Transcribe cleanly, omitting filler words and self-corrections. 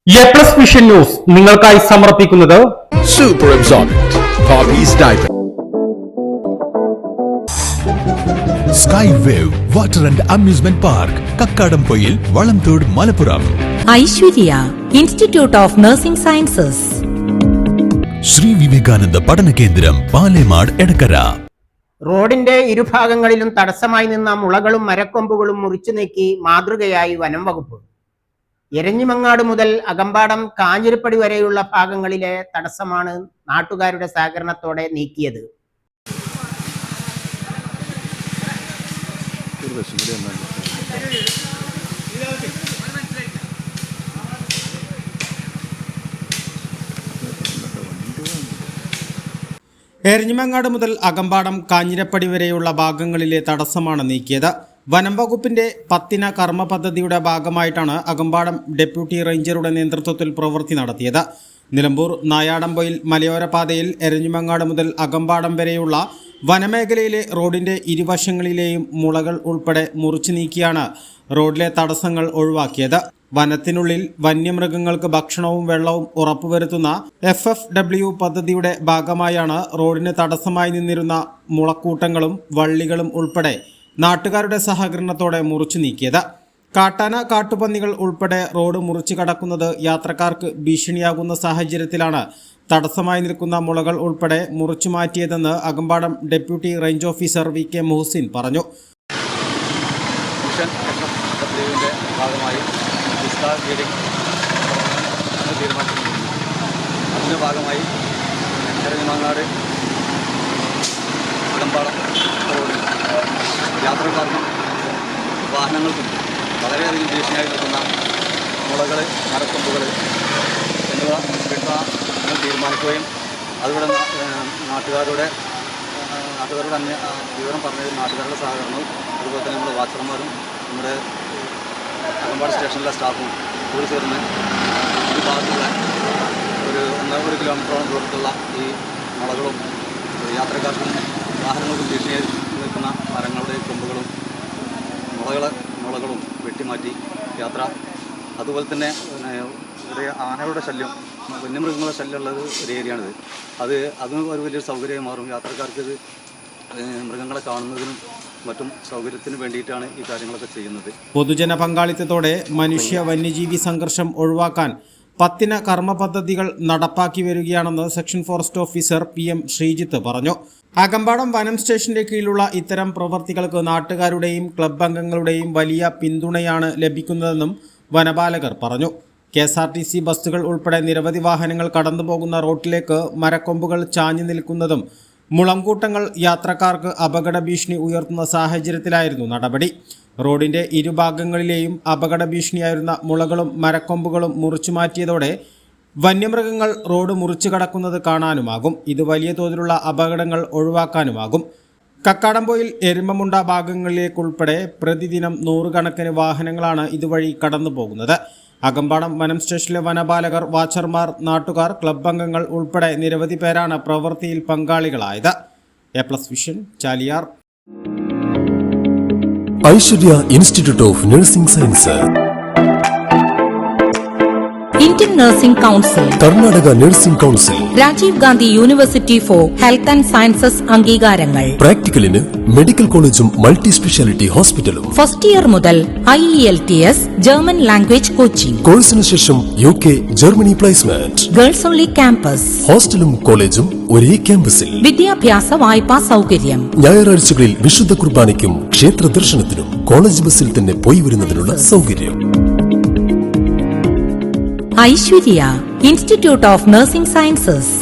A+ vision news നിങ്ങൾക്കായി സമർപ്പിക്കുന്നത് super absorbent Popees diaper sky wave water and amusement park Kakkadampoyil Valamthode Malappuram. Aishwarya institute of nursing sciences, Shri Vivekananda പഠന കേന്ദ്രം പാലേമാട് എടക്കര. റോഡിന്റെ ഇരുഭാഗങ്ങളിലും തടസ്സമായി നിന്ന മുളകളും മരക്കൊമ്പുകളും മുറിച്ചു നീക്കി മാതൃകയായി വനം വകുപ്പ്. എരഞ്ഞിമങ്ങാട് മുതൽ അകമ്പാടം കാഞ്ഞിരപ്പടി വരെയുള്ള ഭാഗങ്ങളിലെ തടസ്സമാണ് നാട്ടുകാരുടെ സഹകരണത്തോടെ നീക്കിയത്. എരഞ്ഞിമങ്ങാട് മുതൽ അകമ്പാടം കാഞ്ഞിരപ്പടി വരെയുള്ള ഭാഗങ്ങളിലെ തടസ്സമാണ് നീക്കിയത്. വനം വകുപ്പിന്റെ പത്തിന കർമ്മ പദ്ധതിയുടെ ഭാഗമായിട്ടാണ് അകമ്പാടം ഡെപ്യൂട്ടി റേഞ്ചറുടെ നേതൃത്വത്തിൽ പ്രവൃത്തി നടത്തിയത്. നിലമ്പൂർ നായാടംപൊയിൽ മലയോര പാതയിൽ എരഞ്ഞിമങ്ങാട് മുതൽ അകമ്പാടം വരെയുള്ള വനമേഖലയിലെ റോഡിന്റെ ഇരുവശങ്ങളിലെയും മുളകൾ ഉൾപ്പെടെ മുറിച്ചു നീക്കിയാണ് റോഡിലെ തടസ്സങ്ങൾ ഒഴിവാക്കിയത്. വനത്തിനുള്ളിൽ വന്യമൃഗങ്ങൾക്ക് ഭക്ഷണവും വെള്ളവും ഉറപ്പുവരുത്തുന്ന FFW പദ്ധതിയുടെ ഭാഗമായാണ് റോഡിന് തടസ്സമായി നിന്നിരുന്ന മുളക്കൂട്ടങ്ങളും വള്ളികളും ഉൾപ്പെടെ നാട്ടുകാരുടെ സഹകരണത്തോടെ മുറിച്ചു നീക്കിയത്. കാട്ടാന, കാട്ടുപന്നികൾ ഉൾപ്പെടെ റോഡ് മുറിച്ചു കടക്കുന്നത് യാത്രക്കാർക്ക് ഭീഷണിയാകുന്ന സാഹചര്യത്തിലാണ് തടസ്സമായി നിൽക്കുന്ന മുളകൾ ഉൾപ്പെടെ മുറിച്ചു മാറ്റിയതെന്ന് Akampadam deputy range officer VK Muhasin പറഞ്ഞു. അതിൻ്റെ ഭാഗമായി എരഞ്ഞിമങ്ങാട് അകമ്പാടം റോഡിൽ യാത്രക്കാർക്കും വാഹനങ്ങൾക്കും വളരെയധികം ഭീഷണിയായി നിൽക്കുന്ന മുളകൾ, മരക്കൊമ്പുകൾ എന്നിവ വെട്ടാൻ തീരുമാനിക്കുകയും അതുകൂടെ നാട്ടുകാരുടെ വിവരം പറഞ്ഞത് നാട്ടുകാരുടെ സഹകരണവും അതുപോലെ തന്നെ നമ്മുടെ വാച്ചർമാരും നമ്മുടെ അകമ്പാട് സ്റ്റേഷനിലെ സ്റ്റാഫും കൂടി ചേർന്ന് ഈ ഭാഗത്തുള്ള ഒരു 1.5 കിലോമീറ്ററോളം ദൂരത്തുള്ള ഈ മുളകളും യാത്രക്കാർക്കും വാഹനങ്ങൾക്കും ഭീഷണിയായി നിൽക്കുന്ന മരങ്ങളുടെ കൊമ്പുകളും മുളകളും വെട്ടിമാറ്റി യാത്ര. അതുപോലെ തന്നെ ഇവിടെ ആനകളുടെ ശല്യം, വന്യമൃഗങ്ങളുടെ ശല്യമുള്ളത് ഒരു ഏരിയയാണിത്. അതും ഒരു വലിയൊരു സൗകര്യമായി മാറും. യാത്രക്കാർക്ക് ഇത് മൃഗങ്ങളെ കാണുന്നതിനും മറ്റും സൗകര്യത്തിന് വേണ്ടിയിട്ടാണ് ഈ കാര്യങ്ങളൊക്കെ ചെയ്യുന്നത്. പൊതുജന പങ്കാളിത്തത്തോടെ മനുഷ്യ വന്യജീവി സംഘർഷം ഒഴിവാക്കാൻ പത്തിന കർമ്മ പദ്ധതികൾ നടപ്പാക്കി വരികയാണെന്ന് section forest officer PM Sreejith പറഞ്ഞു. അകമ്പാടം വനം സ്റ്റേഷന്റെ കീഴിലുള്ള ഇത്തരം പ്രവൃത്തികൾക്ക് നാട്ടുകാരുടെയും ക്ലബ് അംഗങ്ങളുടെയും വലിയ പിന്തുണയാണ് ലഭിക്കുന്നതെന്നും വനപാലകർ പറഞ്ഞു. KSRTC ബസ്സുകൾ ഉൾപ്പെടെ നിരവധി വാഹനങ്ങൾ കടന്നുപോകുന്ന റോഡിലേക്ക് മരക്കൊമ്പുകൾ ചാഞ്ഞു നിൽക്കുന്നതും മുളംകൂട്ടങ്ങൾ യാത്രക്കാർക്ക് അപകട ഭീഷണി ഉയർത്തുന്ന സാഹചര്യത്തിലായിരുന്നു നടപടി. റോഡിന്റെ ഇരുഭാഗങ്ങളിലെയും അപകട ഭീഷണിയായിരുന്ന മുളകളും മരക്കൊമ്പുകളും മുറിച്ചു മാറ്റിയതോടെ വന്യമൃഗങ്ങൾ റോഡ് മുറിച്ചു കടക്കുന്നത് കാണാനുമാകും. ഇത് വലിയ തോതിലുള്ള അപകടങ്ങൾ ഒഴിവാക്കാനുമാകും. കക്കാടംപൊയിൽ എരുമമുണ്ട ഭാഗങ്ങളിലേക്കുൾപ്പെടെ പ്രതിദിനം 100 കണക്കിന് വാഹനങ്ങളാണ് ഇതുവഴി കടന്നു പോകുന്നത്. അകമ്പാടം വനം സ്റ്റേഷനിലെ വനപാലകർ, വാച്ചർമാർ, നാട്ടുകാർ, ക്ലബ് അംഗങ്ങൾ ഉൾപ്പെടെ നിരവധി പേരാണ് പ്രവൃത്തിയിൽ പങ്കാളികളായത്. A+ vision Chaliyar. Aishwarya institute of nursing science, Indian nursing council, Karnataka nursing council, Rajiv Gandhi university for health and sciences അംഗീകാരങ്ങൾ. പ്രാക്ടിക്കലിന് മെഡിക്കൽ കോളേജും മൾട്ടി സ്പെഷ്യാലിറ്റി ഹോസ്പിറ്റലും. ഫസ്റ്റ് ഇയർ മുതൽ IELTS ജർമ്മൻ ലാംഗ്വേജ് കോച്ചിംഗ്. കോഴ്സിന് ശേഷം UK, Germany placement. Girls only campus. ഹോസ്റ്റലും കോളേജും ഒരേ ക്യാമ്പസിൽ. വിദ്യാഭ്യാസ വായ്പാ സൗകര്യം. ഞായറാഴ്ചകളിൽ വിശുദ്ധ കുർബാനയ്ക്കും ക്ഷേത്ര ദർശനത്തിനും കോളേജ് ബസ്സിൽ തന്നെ പോയി വരുന്നതിനുള്ള സൗകര്യം. Aishwarya institute of nursing sciences.